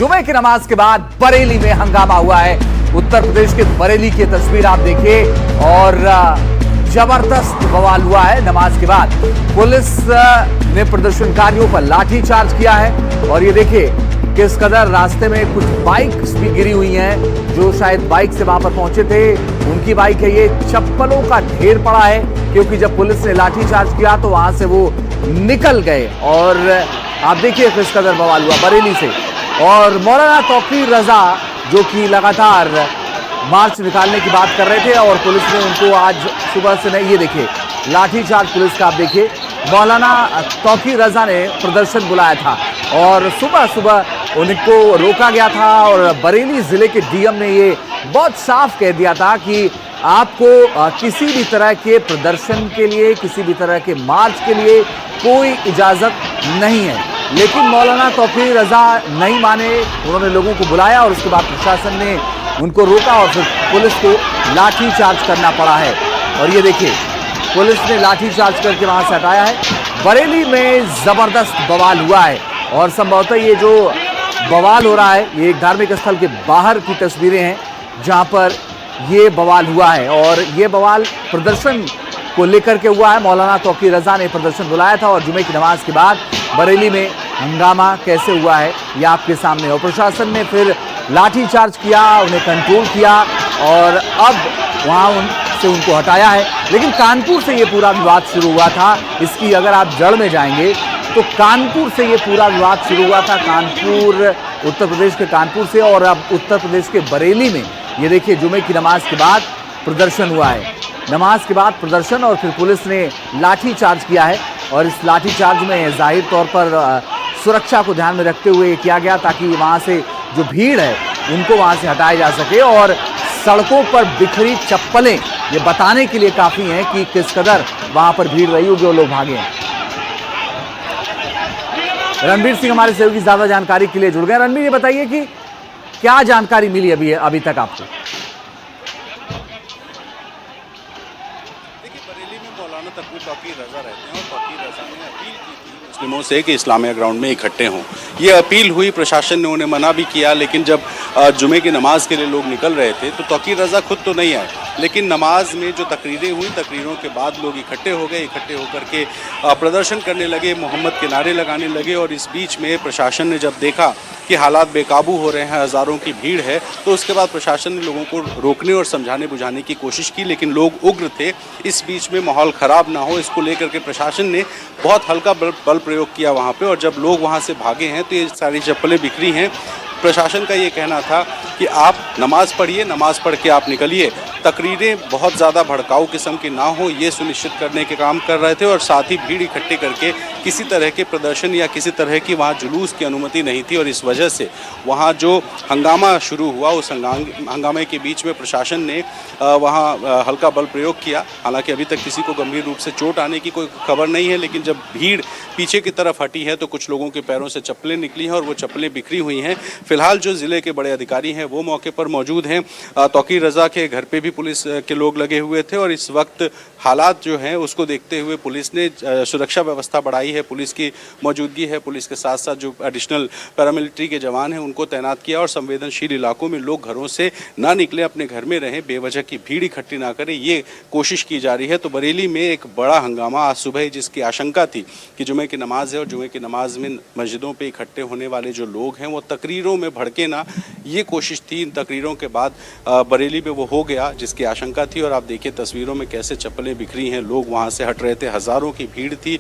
जुमे की नमाज के बाद बरेली में हंगामा हुआ है। उत्तर प्रदेश के बरेली की तस्वीर आप देखिए और जबरदस्त बवाल हुआ है। नमाज के बाद पुलिस ने प्रदर्शनकारियों पर लाठीचार्ज किया है और ये देखिए किस कदर रास्ते में कुछ बाइक्स भी गिरी हुई हैं। जो शायद बाइक से वहां पर पहुंचे थे उनकी बाइक है। ये चप्पलों का ढेर पड़ा है क्योंकि जब पुलिस ने लाठीचार्ज किया तो वहां से वो निकल गए और आप देखिए किस कदर बवाल हुआ बरेली से। और मौलाना तौकीर रजा जो कि लगातार मार्च निकालने की बात कर रहे थे और पुलिस ने उनको आज सुबह से नहीं, ये देखिए लाठीचार्ज पुलिस का आप देखिए। मौलाना तौकीर रजा ने प्रदर्शन बुलाया था और सुबह सुबह उनको रोका गया था और बरेली जिले के डीएम ने ये बहुत साफ कह दिया था कि आपको किसी भी तरह के प्रदर्शन के लिए, किसी भी तरह के मार्च के लिए कोई इजाजत नहीं है। लेकिन मौलाना तौकीर रजा नहीं माने, उन्होंने लोगों को बुलाया और उसके बाद प्रशासन ने उनको रोका और फिर पुलिस को लाठीचार्ज करना पड़ा है। और ये देखिए पुलिस ने लाठीचार्ज करके वहां से हटाया है। बरेली में जबरदस्त बवाल हुआ है और संभवतः ये जो बवाल हो रहा है ये एक धार्मिक स्थल के बाहर की तस्वीरें हैं जहां पर ये बवाल हुआ है और ये बवाल प्रदर्शन को लेकर के हुआ है। मौलाना तौकीर रजा ने प्रदर्शन बुलाया था और जुमे की नमाज के बाद बरेली में हंगामा कैसे हुआ है ये आपके सामने। और प्रशासन ने फिर लाठीचार्ज किया, उन्हें कंट्रोल किया और अब वहां से उनको हटाया है। लेकिन कानपुर से ये पूरा विवाद शुरू हुआ था। इसकी अगर आप जड़ में जाएंगे तो कानपुर से ये पूरा विवाद शुरू हुआ था। कानपुर, उत्तर प्रदेश के कानपुर से और अब उत्तर प्रदेश के बरेली में ये देखिए जुमे की नमाज के बाद प्रदर्शन हुआ है। नमाज के बाद प्रदर्शन और फिर पुलिस ने लाठीचार्ज किया है और इस लाठीचार्ज में जाहिर तौर पर सुरक्षा को ध्यान में रखते हुए किया गया ताकि वहां से जो भीड़ है उनको वहां से हटाया जा सके। और सड़कों पर बिखरी चप्पलें ये बताने के लिए काफी हैं कि किस कदर वहां पर भीड़ रही होगी और लोग भागे हैं। रणबीर सिंह हमारे सहयोगी ज्यादा जानकारी के लिए जुड़ गए। रणबीर ये बताइए कि क्या जानकारी मिली अभी तक आपको? बरेली में मौलाना तौकीर रजा रहते हैं और तौकीर रजा ने अपील की थी मुस्लिमों से कि इस्लामिया ग्राउंड में इकट्ठे हों। ये अपील हुई, प्रशासन ने उन्हें मना भी किया, लेकिन जब जुमे की नमाज के लिए लोग निकल रहे थे तो तौकीर रजा खुद तो नहीं आए, लेकिन नमाज में जो तकरीरें हुई, तकरीरों के बाद लोग इकट्ठे हो गए। इकट्ठे होकर के प्रदर्शन करने लगे, मोहम्मद के नारे लगाने लगे। और इस बीच में प्रशासन ने जब देखा कि हालात बेकाबू हो रहे हैं, हज़ारों की भीड़ है, तो उसके बाद प्रशासन ने लोगों को रोकने और समझाने बुझाने की कोशिश की, लेकिन लोग उग्र थे। इस बीच में माहौल ख़राब ना हो इसको लेकर के प्रशासन ने बहुत हल्का बल प्रयोग किया वहाँ पे। और जब लोग वहाँ से भागे हैं तो ये सारी चप्पलें बिखरी हैं। प्रशासन का ये कहना था कि आप नमाज़ पढ़िए, नमाज़ पढ़ के आप निकलिए। तकरीरें बहुत ज़्यादा भड़काऊ किस्म की ना हो ये सुनिश्चित करने के काम कर रहे थे और साथ ही भीड़ इकट्ठे करके किसी तरह के प्रदर्शन या किसी तरह की वहाँ जुलूस की अनुमति नहीं थी। और इस वजह से वहाँ जो हंगामा शुरू हुआ उस हंगामे के बीच में प्रशासन ने वहाँ हल्का बल प्रयोग किया। हालांकि अभी तक किसी को गंभीर रूप से चोट आने की कोई खबर नहीं है, लेकिन जब भीड़ पीछे की तरफ हटी है तो कुछ लोगों के पैरों से चप्पलें निकली हैं और वो चप्पलें बिखरी हुई हैं। फिलहाल जो ज़िले के बड़े अधिकारी हैं वो मौके पर मौजूद हैं। तौकीर रजा के घर पे भी पुलिस के लोग लगे हुए थे और इस वक्त हालात जो हैं उसको देखते हुए पुलिस ने सुरक्षा व्यवस्था बढ़ाई है। पुलिस की मौजूदगी है, पुलिस के साथ साथ जो एडिशनल पैरामिलिट्री के जवान हैं उनको तैनात किया और संवेदनशील इलाकों में लोग घरों से ना निकले, अपने घर में रहें, बेवजह की भीड़ इकट्ठी ना करें, ये कोशिश की जा रही है। तो बरेली में एक बड़ा हंगामा आज सुबह जिसकी आशंका थी कि जुमे की नमाज है और जुमे की नमाज में मस्जिदों पर इकट्ठे होने वाले जो लोग हैं वो तकरीरों में भड़के ना, ये कोशिश थी। इन तकरीरों के बाद बरेली में वो हो गया जिसकी आशंका थी। और आप देखिए तस्वीरों में कैसे चप्पलें बिखरी हैं, लोग वहाँ से हट रहे थे, हज़ारों की भीड़ थी।